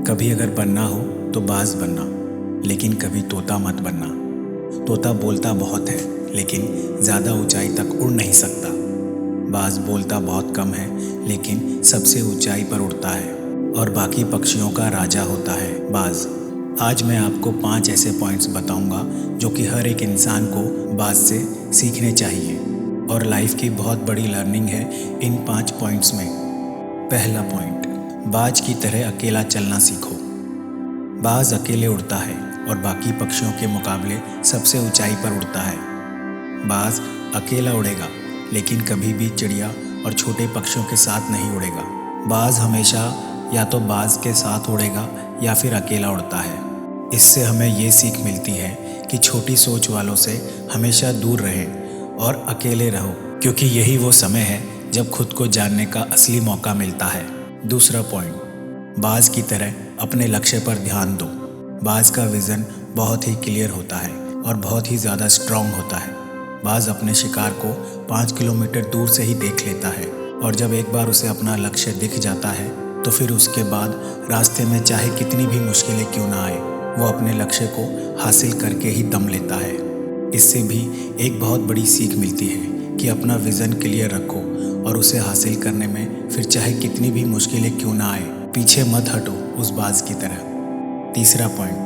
कभी अगर बनना हो तो बाज बनना, लेकिन कभी तोता मत बनना। तोता बोलता बहुत है लेकिन ज़्यादा ऊंचाई तक उड़ नहीं सकता। बाज बोलता बहुत कम है लेकिन सबसे ऊंचाई पर उड़ता है और बाकी पक्षियों का राजा होता है बाज। आज मैं आपको 5 ऐसे पॉइंट्स बताऊंगा जो कि हर एक इंसान को बाज से सीखने चाहिए और लाइफ की बहुत बड़ी लर्निंग है इन 5 पॉइंट्स में। पहला पॉइंट, बाज की तरह अकेला चलना सीखो। बाज अकेले उड़ता है और बाकी पक्षियों के मुकाबले सबसे ऊंचाई पर उड़ता है। बाज अकेला उड़ेगा लेकिन कभी भी चिड़िया और छोटे पक्षियों के साथ नहीं उड़ेगा। बाज हमेशा या तो बाज के साथ उड़ेगा या फिर अकेला उड़ता है। इससे हमें ये सीख मिलती है कि छोटी सोच वालों से हमेशा दूर रहें और अकेले रहो, क्योंकि यही वो समय है जब खुद को जानने का असली मौका मिलता है। दूसरा पॉइंट, बाज की तरह अपने लक्ष्य पर ध्यान दो। बाज का विज़न बहुत ही क्लियर होता है और बहुत ही ज़्यादा स्ट्रॉन्ग होता है। बाज अपने शिकार को 5 किलोमीटर दूर से ही देख लेता है और जब एक बार उसे अपना लक्ष्य दिख जाता है तो फिर उसके बाद रास्ते में चाहे कितनी भी मुश्किलें क्यों ना आए, वो अपने लक्ष्य को हासिल करके ही दम लेता है। इससे भी एक बहुत बड़ी सीख मिलती है कि अपना विज़न क्लियर रखो और उसे हासिल करने में फिर चाहे कितनी भी मुश्किलें क्यों ना आए, पीछे मत हटो उस बाज की तरह। तीसरा पॉइंट,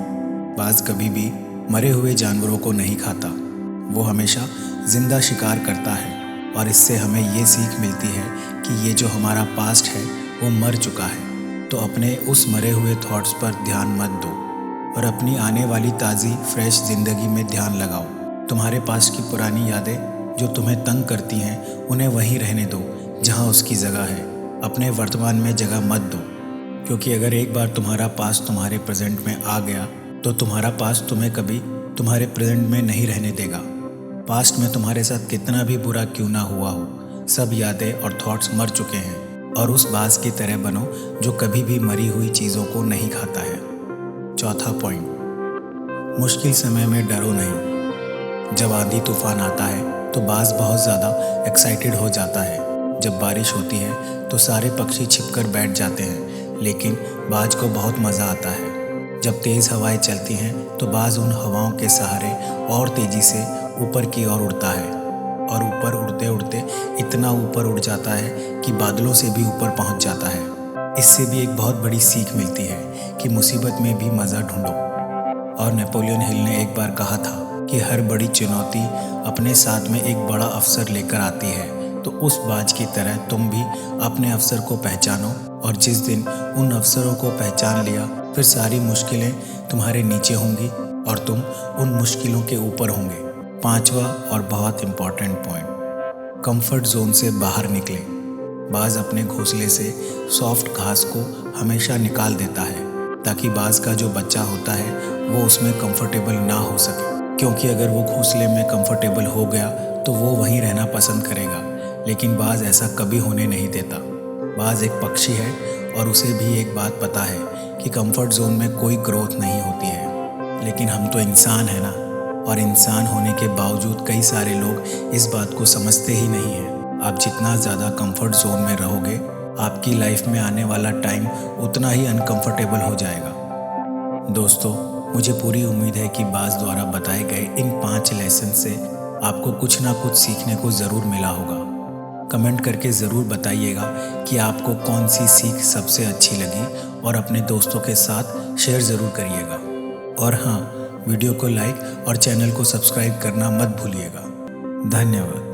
बाज कभी भी मरे हुए जानवरों को नहीं खाता, वो हमेशा जिंदा शिकार करता है और इससे हमें ये सीख मिलती है कि ये जो हमारा पास्ट है वो मर चुका है, तो अपने उस मरे हुए थॉट्स पर ध्यान मत दो और अपनी आने वाली ताज़ी फ्रेश ज़िंदगी में ध्यान लगाओ। तुम्हारे पास की पुरानी यादें जो तुम्हें तंग करती हैं उन्हें वहीं रहने दो जहां उसकी जगह है। अपने वर्तमान में जगह मत दो, क्योंकि अगर एक बार तुम्हारा पास्ट तुम्हारे प्रेजेंट में आ गया तो तुम्हारा पास्ट तुम्हें कभी तुम्हारे प्रेजेंट में नहीं रहने देगा। पास्ट में तुम्हारे साथ कितना भी बुरा क्यों ना हुआ हो, सब यादें और थॉट्स मर चुके हैं और उस बाज की तरह बनो जो कभी भी मरी हुई चीज़ों को नहीं खाता है। चौथा पॉइंट, मुश्किल समय में डरो नहीं। जब आंधी तूफान आता है तो बाज बहुत ज़्यादा एक्साइटेड हो जाता है। जब बारिश होती है तो सारे पक्षी छिपकर बैठ जाते हैं, लेकिन बाज को बहुत मज़ा आता है। जब तेज़ हवाएं चलती हैं तो बाज उन हवाओं के सहारे और तेज़ी से ऊपर की ओर उड़ता है और ऊपर उड़ते उड़ते इतना ऊपर उड़ जाता है कि बादलों से भी ऊपर पहुंच जाता है। इससे भी एक बहुत बड़ी सीख मिलती है कि मुसीबत में भी मज़ा ढूंढो। और नेपोलियन हिल ने एक बार कहा था कि हर बड़ी चुनौती अपने साथ में एक बड़ा अवसर लेकर आती है, तो उस बाज की तरह तुम भी अपने अवसर को पहचानो और जिस दिन उन अवसरों को पहचान लिया फिर सारी मुश्किलें तुम्हारे नीचे होंगी और तुम उन मुश्किलों के ऊपर होंगे। पांचवा और बहुत इम्पॉर्टेंट पॉइंट, कंफर्ट जोन से बाहर निकले। बाज अपने घोंसले से सॉफ्ट घास को हमेशा निकाल देता है ताकि बाज का जो बच्चा होता है वो उसमें कंफर्टेबल ना हो सके, क्योंकि अगर वो घोंसले में कंफर्टेबल हो गया तो वो वहीं रहना पसंद करेगा, लेकिन बाज ऐसा कभी होने नहीं देता। बाज एक पक्षी है और उसे भी एक बात पता है कि कंफर्ट जोन में कोई ग्रोथ नहीं होती है, लेकिन हम तो इंसान है ना, और इंसान होने के बावजूद कई सारे लोग इस बात को समझते ही नहीं हैं। आप जितना ज़्यादा कंफर्ट जोन में रहोगे आपकी लाइफ में आने वाला टाइम उतना ही अनकंफर्टेबल हो जाएगा। दोस्तों, मुझे पूरी उम्मीद है कि बाज द्वारा बताए गए इन 5 लेसन से आपको कुछ ना कुछ सीखने को ज़रूर मिला होगा। कमेंट करके ज़रूर बताइएगा कि आपको कौन सी सीख सबसे अच्छी लगी और अपने दोस्तों के साथ शेयर ज़रूर करिएगा। और हाँ, वीडियो को लाइक और चैनल को सब्सक्राइब करना मत भूलिएगा। धन्यवाद।